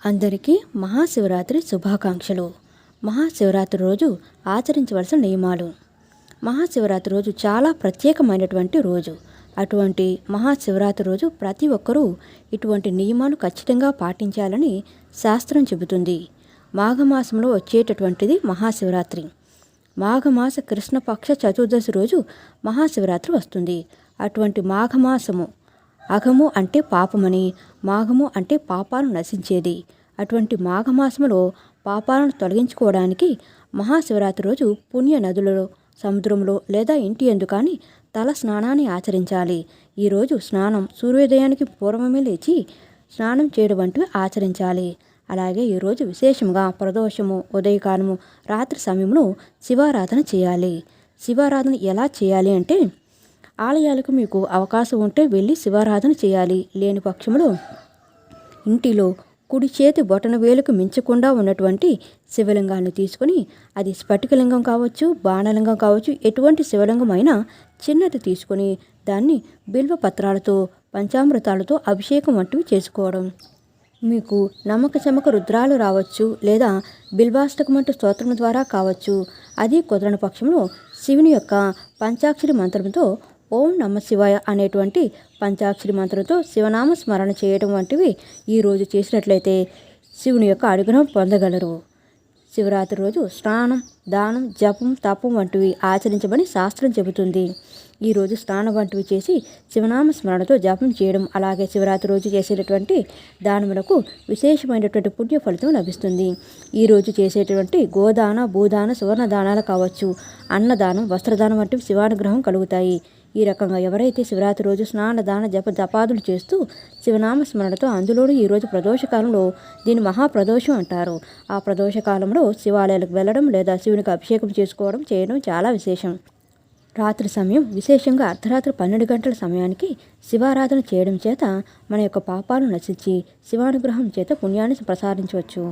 అందరికీ మహాశివరాత్రి శుభాకాంక్షలు. మహాశివరాత్రి రోజు ఆచరించవలసిన నియమాలు. మహాశివరాత్రి రోజు చాలా ప్రత్యేకమైనటువంటి రోజు. అటువంటి మహాశివరాత్రి రోజు ప్రతి ఒక్కరూ ఇటువంటి నియమాలు ఖచ్చితంగా పాటించాలని శాస్త్రం చెబుతుంది. మాఘమాసంలో వచ్చేటటువంటిది మహాశివరాత్రి. మాఘమాస కృష్ణపక్ష చతుర్దశి రోజు మహాశివరాత్రి వస్తుంది. అటువంటి మాఘమాసము అఘము అంటే పాపమని, మాఘము అంటే పాపాలను నశించేది. అటువంటి మాఘమాసములో పాపాలను తొలగించుకోవడానికి మహాశివరాత్రి రోజు పుణ్య నదులలో, సముద్రంలో లేదా ఇంటి యందు కానీ తల స్నానాన్ని ఆచరించాలి. ఈరోజు స్నానం సూర్యోదయానికి పూర్వమే లేచి స్నానం చేయడం వంటివి ఆచరించాలి. అలాగే ఈరోజు విశేషంగా ప్రదోషము, ఉదయకాలము, రాత్రి సమయంలో శివారాధన చేయాలి. శివారాధన ఎలా చేయాలి అంటే, ఆలయాలకు మీకు అవకాశం ఉంటే వెళ్ళి శివారాధన చేయాలి. లేని పక్షంలో ఇంటిలో కుడి చేతి బొటన వేలుకు మించకుండా ఉన్నటువంటి శివలింగాన్ని తీసుకొని, అది స్ఫటికలింగం కావచ్చు, బాణలింగం కావచ్చు, ఎటువంటి శివలింగం అయినా చిన్నది తీసుకొని దాన్ని బిల్వ పత్రాలతో, పంచామృతాలతో అభిషేకం వంటివి చేసుకోవడం. మీకు నమ్మక చమక రుద్రాలు రావచ్చు, లేదా బిల్వాష్టకమంటు స్తోత్రం ద్వారా కావచ్చు. అది కుదరని పక్షంలో శివుని యొక్క పంచాక్షరి మంత్రంతో ఓం నమ శివాయ అనేటువంటి పంచాక్షరి మంత్రంతో శివనామ స్మరణ చేయడం వంటివి ఈరోజు చేసినట్లయితే శివుని యొక్క అనుగ్రహం పొందగలరు. శివరాత్రి రోజు స్నానం, దానం, జపం, తపం వంటివి ఆచరించమని శాస్త్రం చెబుతుంది. ఈరోజు స్నానం వంటివి చేసి శివనామ స్మరణతో జపం చేయడం, అలాగే శివరాత్రి రోజు చేసేటటువంటి దానములకు విశేషమైనటువంటి పుణ్య ఫలితం లభిస్తుంది. ఈరోజు చేసేటటువంటి గోదాన, భూదాన, సువర్ణ దానాలు కావచ్చు, అన్నదానం, వస్త్రదానం వంటివి శివానుగ్రహం కలుగుతాయి. ఈ రకంగా ఎవరైతే శివరాత్రి రోజు స్నాన, దాన, జపాదులు చేస్తూ శివనామ స్మరణతో, అందులోనూ ఈరోజు ప్రదోషకాలంలో దీన్ని మహాప్రదోషం అంటారు. ఆ ప్రదోషకాలంలో శివాలయాలకు వెళ్ళడం లేదా శివునికి అభిషేకం చేయడం చాలా విశేషం. రాత్రి సమయం, విశేషంగా అర్ధరాత్రి 12 గంటల సమయానికి శివారాధన చేయడం చేత మన యొక్క పాపాలు నశించి శివానుగ్రహం చేత పుణ్యాన్ని ప్రసాదించవచ్చు.